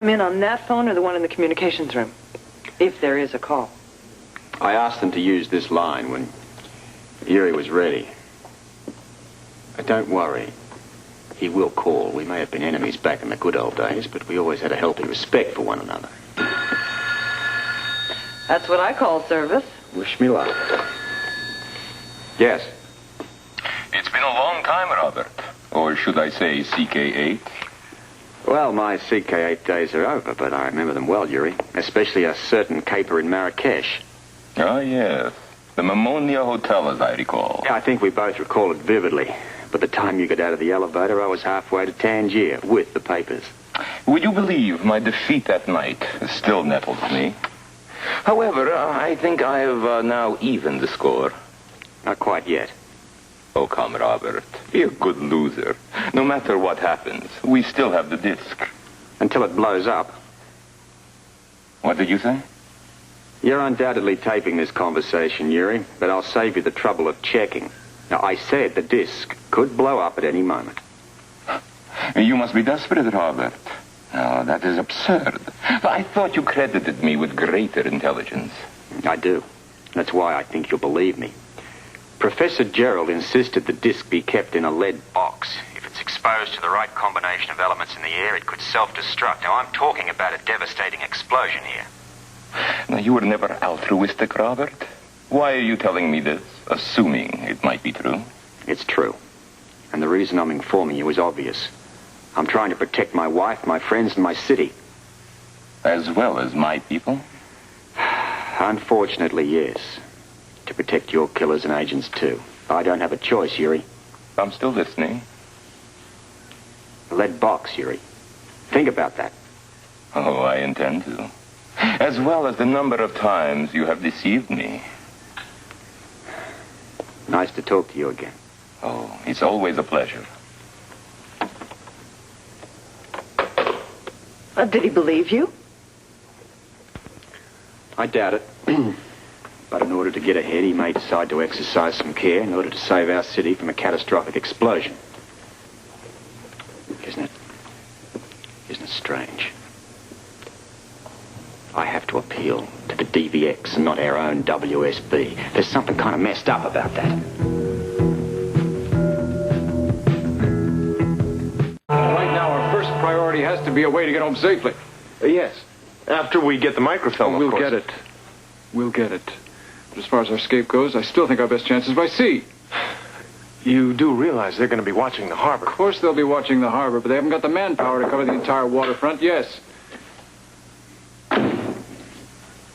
I'm in on that phone or the one in the communications room, if there is a call. I asked them to use this line when Yuri was ready. But don't worry. He will call. We may have been enemies back in the good old days, but we always had a healthy respect for one another. That's what I call service. Wish me luck. Yes. It's been a long time, Robert. Or should I say CK8? Well, my CK8 days are over, but I remember them well, Yuri. Especially a certain caper in Marrakesh. Oh, yes. The Mimonia Hotel, as I recall. Yeah, I think we both recall it vividly. By the time you got out of the elevator, I was halfway to Tangier with the papers. Would you believe my defeat that night still nettles me? However, I think I have now evened the score. Not quite yet. Oh, come, Robert. Be a good loser. No matter what happens, we still have the disc. Until it blows up. What did you say? You're undoubtedly taping this conversation, Yuri, but I'll save you the trouble of checking. Now, I said the disc could blow up at any moment. You must be desperate, Robert. No, that is absurd. I thought you credited me with greater intelligence. I do. That's why I think you'll believe me. Professor Gerald insisted the disc be kept in a lead box. If it's exposed to the right combination of elements in the air, it could self-destruct. Now, I'm talking about a devastating explosion here. Now, you were never altruistic, Robert. Why are you telling me this, assuming it might be true? It's true. And the reason I'm informing you is obvious. I'm trying to protect my wife, my friends, and my city. As well as my people? Unfortunately, yes. To protect your killers and agents, too. I don't have a choice, Yuri. I'm still listening. A lead box, Yuri. Think about that. Oh, I intend to. As well as the number of times you have deceived me. Nice to talk to you again. Oh, it's always a pleasure. Did he believe you? I doubt it. But in order to get ahead, he may decide to exercise some care in order to save our city from a catastrophic explosion. Isn't it strange? I have to appeal to the DVX and not our own WSB. There's something kind of messed up about that. Right now, our first priority has to be a way to get home safely. Yes. After we get the microfilm, We'll of course. get it. We'll get it. But as far as our escape goes, I still think our best chance is by sea. You do realize they're going to be watching the harbor. Of course they'll be watching the harbor, but they haven't got the manpower to cover the entire waterfront. Yes.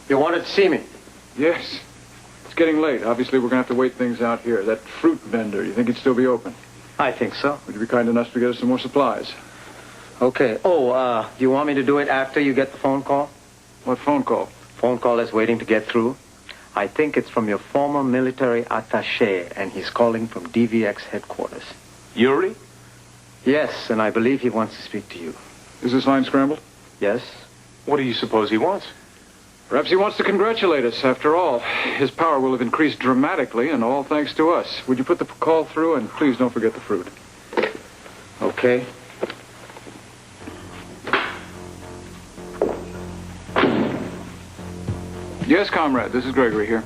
You wanted to see me? Yes. It's getting late. Obviously, we're going to have to wait things out here. That fruit vendor, you think he'd still be open? I think so. Would you be kind enough to get us some more supplies? Okay. Oh, do you want me to do it after you get the phone call? What phone call? Phone call is waiting to get through. I think it's from your former military attaché, and he's calling from DVX headquarters. Yuri? Yes, and I believe he wants to speak to you. Is this line scrambled? Yes? What do you suppose he wants? Perhaps he wants to congratulate us. After all, his power will have increased dramatically, and all thanks to us. Would you put the call through, and please don't forget the fruit. Okay. Yes, comrade, this is Gregory here.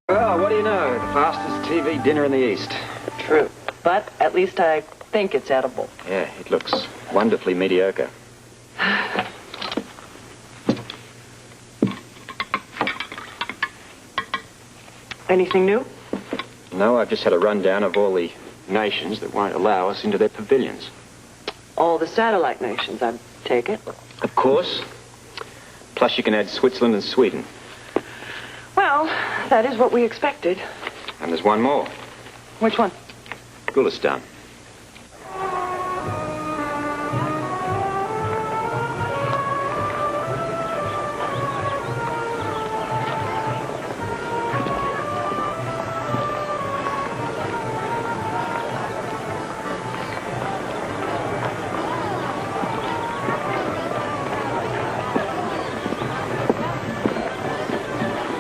Well, what do you know? The fastest TV dinner in the East. True. But at least I think it's edible. Yeah, it looks wonderfully mediocre. Anything new? No, I've just had a rundown of all the nations that won't allow us into their pavilions. All the satellite nations, I take it. Of course. Plus you can add Switzerland and Sweden. Well, that is what we expected. And there's one more. Which one? Gulistan.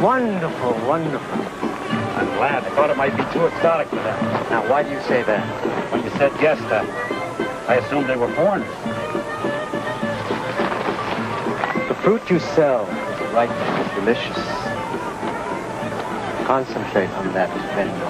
Wonderful, wonderful. I'm glad. I thought it might be too exotic for them. Now, why do you say that? When you said yes, I assumed they were foreigners. The fruit you sell is ripe and delicious. Concentrate on that vendor.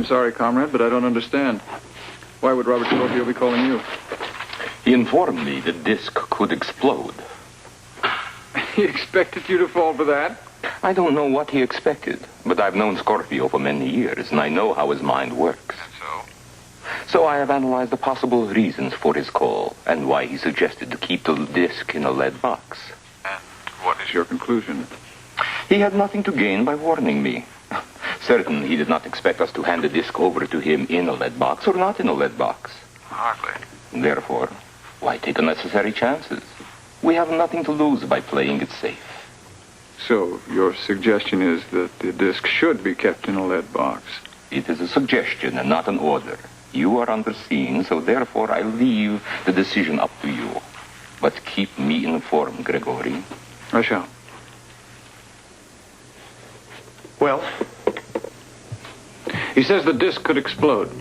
Sorry, comrade, but I don't understand. Why would Robert Scorpio be calling you? He informed me the disc could explode. He expected you to fall for that? I don't know what he expected, but I've known Scorpio for many years, and I know how his mind works. So I have analyzed the possible reasons for his call, and why he suggested to keep the disc in a lead box. And what is your conclusion? He had nothing to gain by warning me. Certain he did not expect us to hand the disc over to him in a lead box or not in a lead box. Hardly. Therefore, why take unnecessary chances? We have nothing to lose by playing it safe. So, your suggestion is that the disc should be kept in a lead box? It is a suggestion and not an order. You are on the scene, so therefore I leave the decision up to you. But keep me informed, Gregory. I shall. Well, he says the disc could explode.